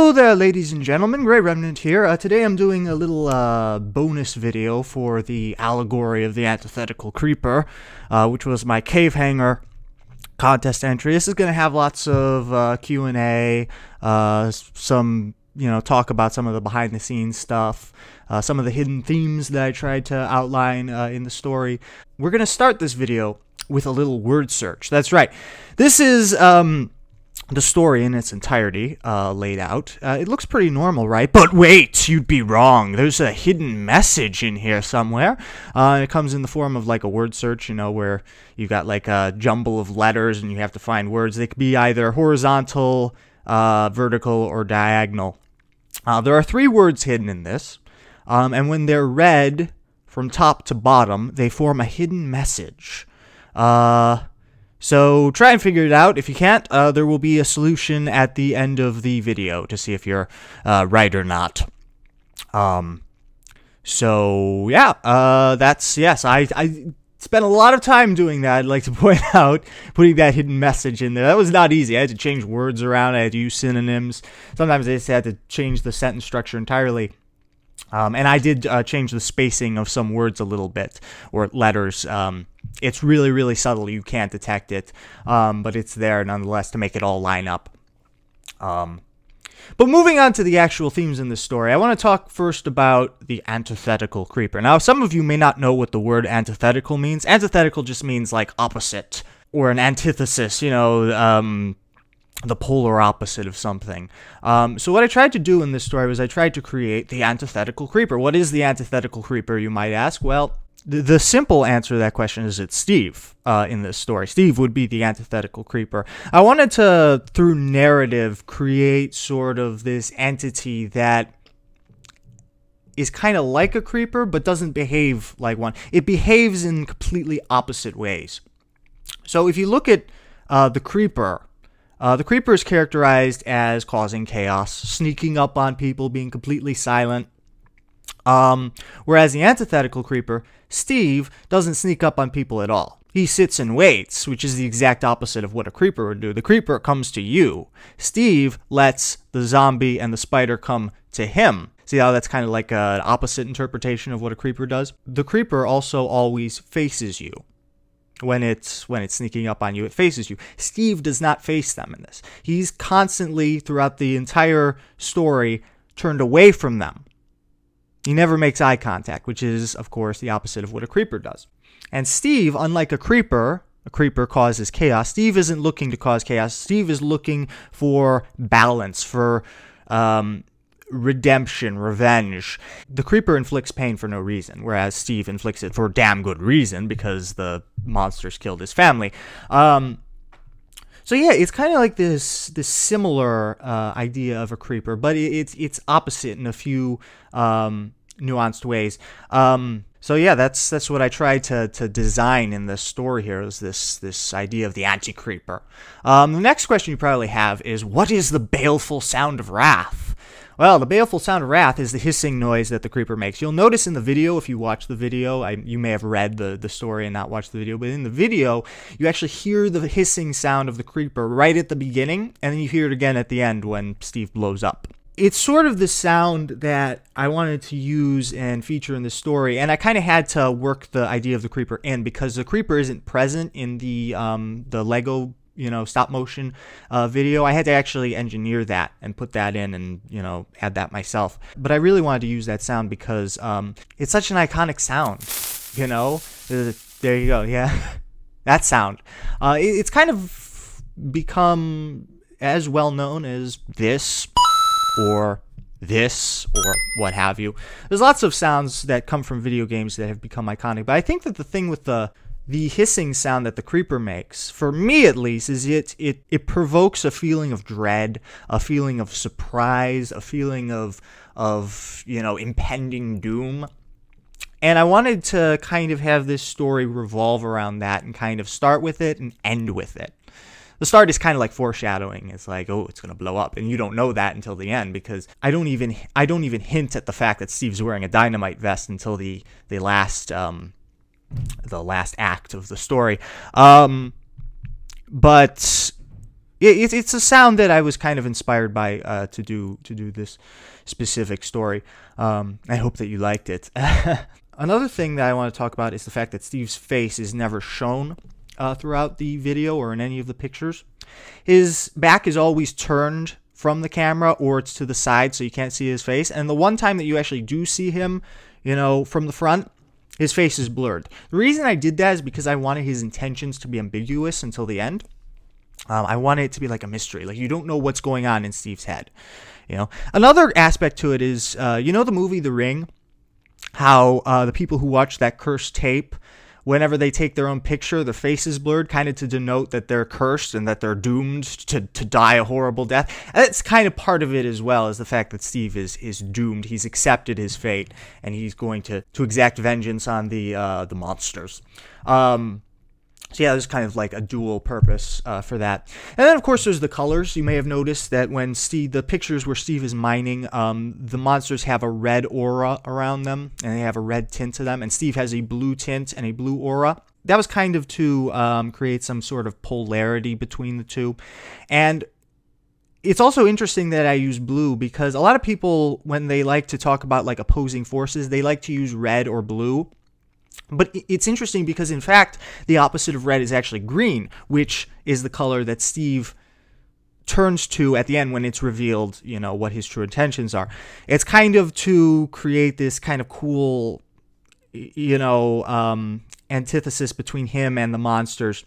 Hello there, ladies and gentlemen. Great Remnant here. Today I'm doing a little bonus video for the Allegory of the Antithetical Creeper, which was my Cave Hanger contest entry. This is going to have lots of Q&A, some, talk about some of the behind-the-scenes stuff, some of the hidden themes that I tried to outline in the story. We're going to start this video with a little word search. That's right. This is the story in its entirety laid out. It looks pretty normal, right? But wait, you'd be wrong. There's a hidden message in here somewhere. It comes in the form of like a word search, where you've got like a jumble of letters and you have to find words. They could be either horizontal, vertical, or diagonal. There are 3 words hidden in this, and when they're read from top to bottom, they form a hidden message. So try and figure it out. If you can't, there will be a solution at the end of the video to see if you're right or not. So yeah, yes, I spent a lot of time doing that. I'd like to point out, putting that hidden message in there. That was not easy. I had to change words around. I had to use synonyms. Sometimes I just had to change the sentence structure entirely. And I did change the spacing of some words a little bit, or letters. It's really, really subtle. You can't detect it, but it's there nonetheless to make it all line up. But moving on to the actual themes in this story, I want to talk first about the Antithetical Creeper. Now, some of you may not know what the word antithetical means. Antithetical just means like opposite, or an antithesis, the polar opposite of something. So what I tried to do in this story was I tried to create the Antithetical Creeper. What is the Antithetical Creeper, you might ask? Well, the simple answer to that question is it's Steve in this story. Steve would be the Antithetical Creeper. I wanted to, through narrative, create sort of this entity that is kind of like a creeper, but doesn't behave like one. It behaves in completely opposite ways. So if you look at the creeper is characterized as causing chaos, sneaking up on people, being completely silent. Whereas the Antithetical Creeper, Steve, doesn't sneak up on people at all. He sits and waits, which is the exact opposite of what a creeper would do. The creeper comes to you. Steve lets the zombie and the spider come to him. See how that's kind of like an opposite interpretation of what a creeper does? The creeper also always faces you. When it's sneaking up on you, it faces you. Steve does not face them in this. He's constantly, throughout the entire story, turned away from them. He never makes eye contact, which is, of course, the opposite of what a creeper does. And Steve, unlike a creeper causes chaos. Steve isn't looking to cause chaos. Steve is looking for balance, for redemption, revenge. The creeper inflicts pain for no reason, whereas Steve inflicts it for damn good reason because the monsters killed his family. So yeah, it's kind of like this similar idea of a creeper, but it's opposite in a few nuanced ways. So yeah, that's what I tried to design in this story here, is this idea of the anti-creeper. The next question you probably have is, what is the baleful sound of wrath? Well, the baleful sound of wrath is the hissing noise that the creeper makes. You'll notice in the video, if you watch the video, you may have read the story and not watched the video, but in the video, you actually hear the hissing sound of the creeper right at the beginning, and then you hear it again at the end when Steve blows up. It's sort of the sound that I wanted to use and feature in the story, and I kind of had to work the idea of the creeper in because the creeper isn't present in the Lego stop motion video. I had to actually engineer that and put that in and, add that myself. But I really wanted to use that sound because it's such an iconic sound, There you go, yeah. That sound. It's kind of become as well known as this or what have you. There's lots of sounds that come from video games that have become iconic, but I think that the thing with the hissing sound that the creeper makes, for me at least, is it provokes a feeling of dread, a feeling of surprise, a feeling of impending doom. And I wanted to kind of have this story revolve around that and kind of start with it and end with it. The start is kind of like foreshadowing. It's like, oh, it's going to blow up, and you don't know that until the end, because I don't even hint at the fact that Steve's wearing a dynamite vest until the last act of the story. But it's a sound that I was kind of inspired by to do this specific story. I hope that you liked it. Another thing that I want to talk about is the fact that Steve's face is never shown throughout the video or in any of the pictures. His back is always turned from the camera, or it's to the side so you can't see his face. And the one time that you actually do see him, you know, from the front, his face is blurred. The reason I did that is because I wanted his intentions to be ambiguous until the end. I wanted it to be like a mystery. Like, you don't know what's going on in Steve's head. You know, another aspect to it is, you know, the movie The Ring, how the people who watch that cursed tape, whenever they take their own picture, their face is blurred, kind of to denote that they're cursed and that they're doomed to die a horrible death. And that's kind of part of it as well, as the fact that Steve is doomed. He's accepted his fate, and he's going to exact vengeance on the monsters. So yeah, there's kind of like a dual purpose for that. And then, of course, there's the colors. You may have noticed that when the pictures where Steve is mining, the monsters have a red aura around them, and they have a red tint to them, and Steve has a blue tint and a blue aura. That was kind of to create some sort of polarity between the two. And it's also interesting that I use blue, because a lot of people, when they like to talk about like opposing forces, they like to use red or blue. But it's interesting because, in fact, the opposite of red is actually green, which is the color that Steve turns to at the end when it's revealed, you know, what his true intentions are. It's kind of to create this kind of cool, you know, antithesis between him and the monsters.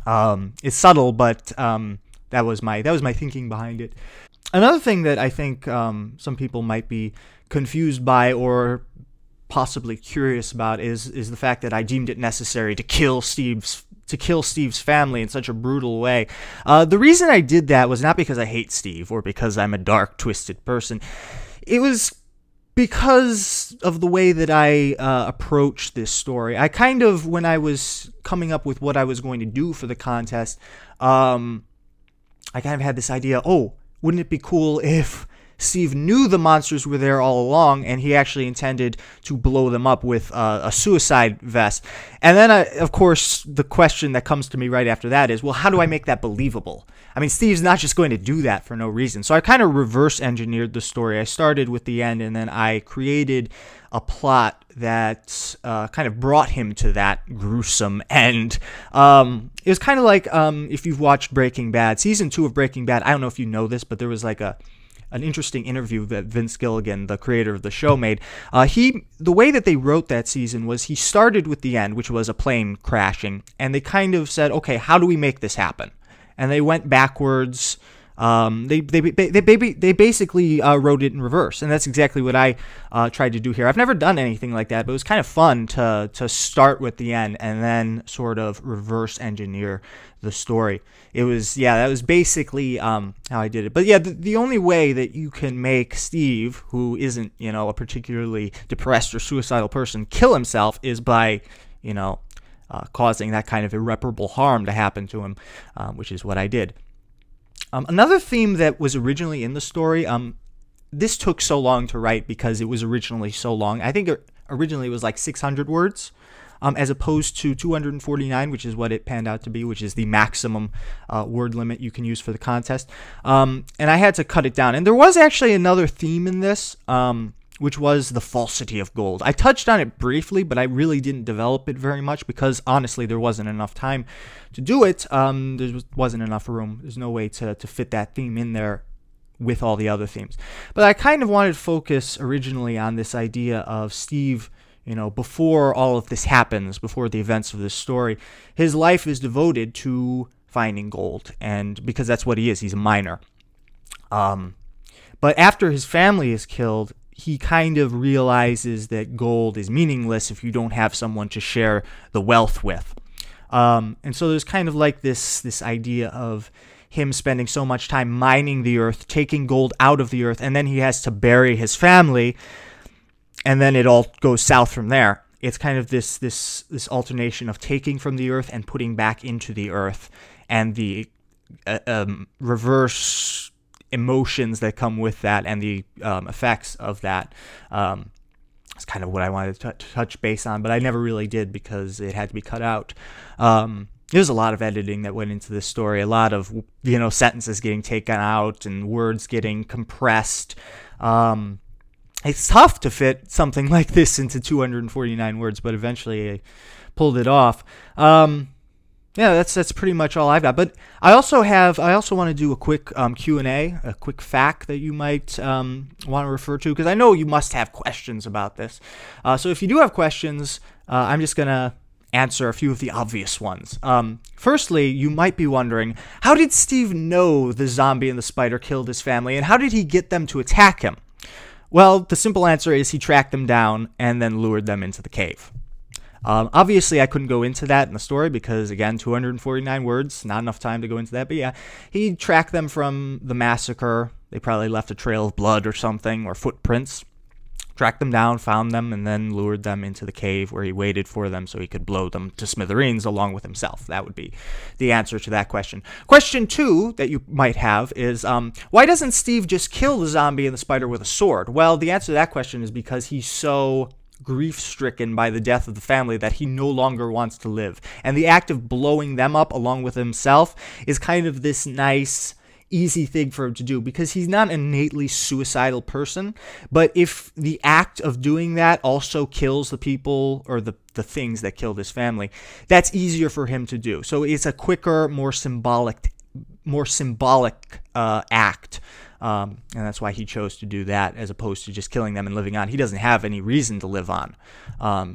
It's subtle, but that was my thinking behind it. Another thing that I think some people might be confused by or possibly curious about is the fact that I deemed it necessary to kill Steve's family in such a brutal way. The reason I did that was not because I hate Steve or because I'm a dark, twisted person. It was because of the way that I approached this story. I kind of, when I was coming up with what I was going to do for the contest, I kind of had this idea, oh, wouldn't it be cool if Steve knew the monsters were there all along, and he actually intended to blow them up with a suicide vest. And then, of course, the question that comes to me right after that is, well, how do I make that believable? I mean, Steve's not just going to do that for no reason. So I kind of reverse engineered the story. I started with the end, and then I created a plot that kind of brought him to that gruesome end. It was kind of like if you've watched Breaking Bad, season 2 of Breaking Bad. I don't know if you know this, but there was like an interesting interview that Vince Gilligan, the creator of the show, made. The way that they wrote that season was he started with the end, which was a plane crashing, and they kind of said, okay, how do we make this happen? And they went backwards. They basically wrote it in reverse, and that's exactly what I tried to do here. I've never done anything like that, but it was kind of fun to start with the end and then sort of reverse engineer the story. It was, that was basically how I did it. But yeah, the only way that you can make Steve, who isn't, you know, a particularly depressed or suicidal person, kill himself is by, you know, causing that kind of irreparable harm to happen to him, which is what I did. Another theme that was originally in the story, this took so long to write because it was originally so long. I think originally it was like 600 words, as opposed to 249, which is what it panned out to be, which is the maximum word limit you can use for the contest. And I had to cut it down. And there was actually another theme in this, which was the falsity of gold. I touched on it briefly, but I really didn't develop it very much because, honestly, there wasn't enough time to do it. There wasn't enough room. There's no way to fit that theme in there with all the other themes. But I kind of wanted to focus originally on this idea of Steve, you know, before all of this happens, before the events of this story, his life is devoted to finding gold, and because that's what he is. He's a miner. But after his family is killed, he kind of realizes that gold is meaningless if you don't have someone to share the wealth with. And so there's kind of like this idea of him spending so much time mining the earth, taking gold out of the earth, and then he has to bury his family, and then it all goes south from there. It's kind of this alternation of taking from the earth and putting back into the earth, and the reverse emotions that come with that, and the effects of that. It's kind of what I wanted to touch base on, but I never really did because it had to be cut out. there's a lot of editing that went into this story, a lot of, you know, sentences getting taken out and words getting compressed. It's tough to fit something like this into 249 words, but eventually I pulled it off. Yeah, that's pretty much all I've got. But I also want to do a quick Q&A, a quick fact that you might want to refer to, because I know you must have questions about this. So if you do have questions, I'm just going to answer a few of the obvious ones. Firstly, you might be wondering, how did Steve know the zombie and the spider killed his family, and how did he get them to attack him? Well, the simple answer is he tracked them down and then lured them into the cave. Obviously, I couldn't go into that in the story because, again, 249 words, not enough time to go into that. But yeah, he tracked them from the massacre. They probably left a trail of blood or something, or footprints. Tracked them down, found them, and then lured them into the cave where he waited for them so he could blow them to smithereens along with himself. That would be the answer to that question. Question 2 that you might have is, why doesn't Steve just kill the zombie and the spider with a sword? Well, the answer to that question is because he's so grief-stricken by the death of the family that he no longer wants to live. And the act of blowing them up along with himself is kind of this nice, easy thing for him to do, because he's not an innately suicidal person. But if the act of doing that also kills the people or the things that killed his family, that's easier for him to do. So it's a quicker, more symbolic act. And that's why he chose to do that as opposed to just killing them and living on. He doesn't have any reason to live on.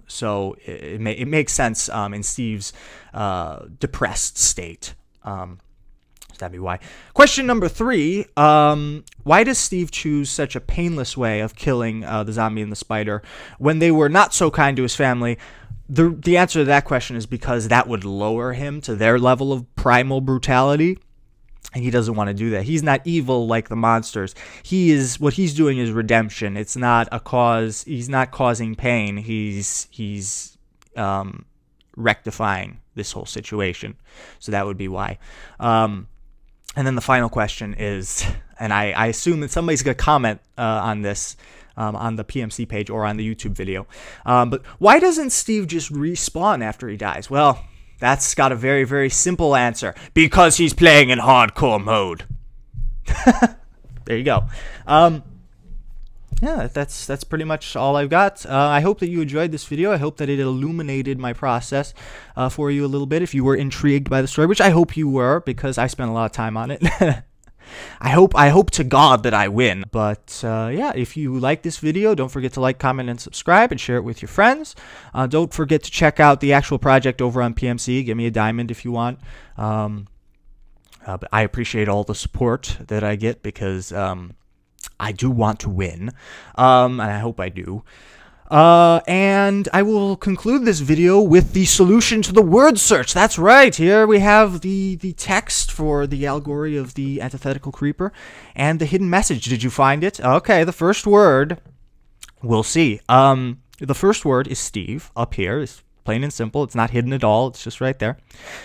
So it makes sense in Steve's depressed state. That'd be why. Question number 3, why does Steve choose such a painless way of killing the zombie and the spider when they were not so kind to his family? The answer to that question is because that would lower him to their level of primal brutality. And he doesn't want to do that. He's not evil like the monsters. What he's doing is redemption. It's not a cause. He's not causing pain. He's rectifying this whole situation. So that would be why. And then the final question is, and I assume that somebody's going to comment on this on the PMC page or on the YouTube video. But why doesn't Steve just respawn after he dies? Well, that's got a very, very simple answer. Because he's playing in hardcore mode. There you go. Yeah, that's pretty much all I've got. I hope that you enjoyed this video. I hope that it illuminated my process for you a little bit. If you were intrigued by the story, which I hope you were, because I spent a lot of time on it. I hope to God that I win. But yeah, if you like this video, don't forget to like, comment, and subscribe, and share it with your friends. Don't forget to check out the actual project over on PMC. Give me a diamond if you want. But I appreciate all the support that I get because I do want to win, and I hope I do. And I will conclude this video with the solution to the word search. That's right. Here we have the text for the allegory of the Antithetical Creeper and the hidden message. Did you find it? Okay, the first word, we'll see. The first word is Steve up here. It's plain and simple. It's not hidden at all. It's just right there.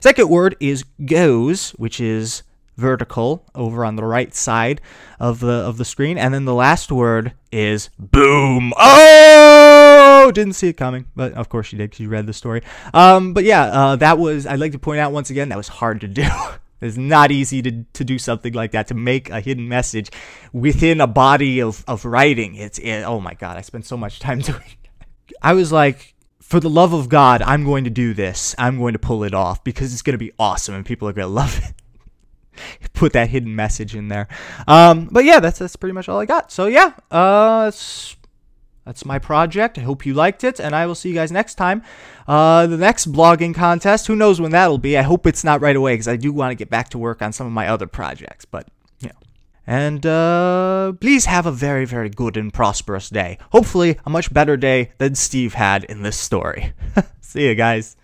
Second word is goes, which is vertical over on the right side of the screen, and then the last word is boom. Oh, didn't see it coming, but of course you did because you read the story. But yeah, that was, I'd like to point out once again, that was hard to do. It's not easy to do something like that, to make a hidden message within a body of writing. Oh my god, I spent so much time doing it. I was like, for the love of God, I'm going to do this. I'm going to pull it off because it's going to be awesome and people are going to love it. Put that hidden message in there. But yeah, that's pretty much all I got. So yeah, that's my project. I hope you liked it, and I will see you guys next time. The next blogging contest, who knows when that'll be. I hope it's not right away because I do want to get back to work on some of my other projects. But you know, and please have a very, very good and prosperous day. Hopefully, a much better day than Steve had in this story. See you guys.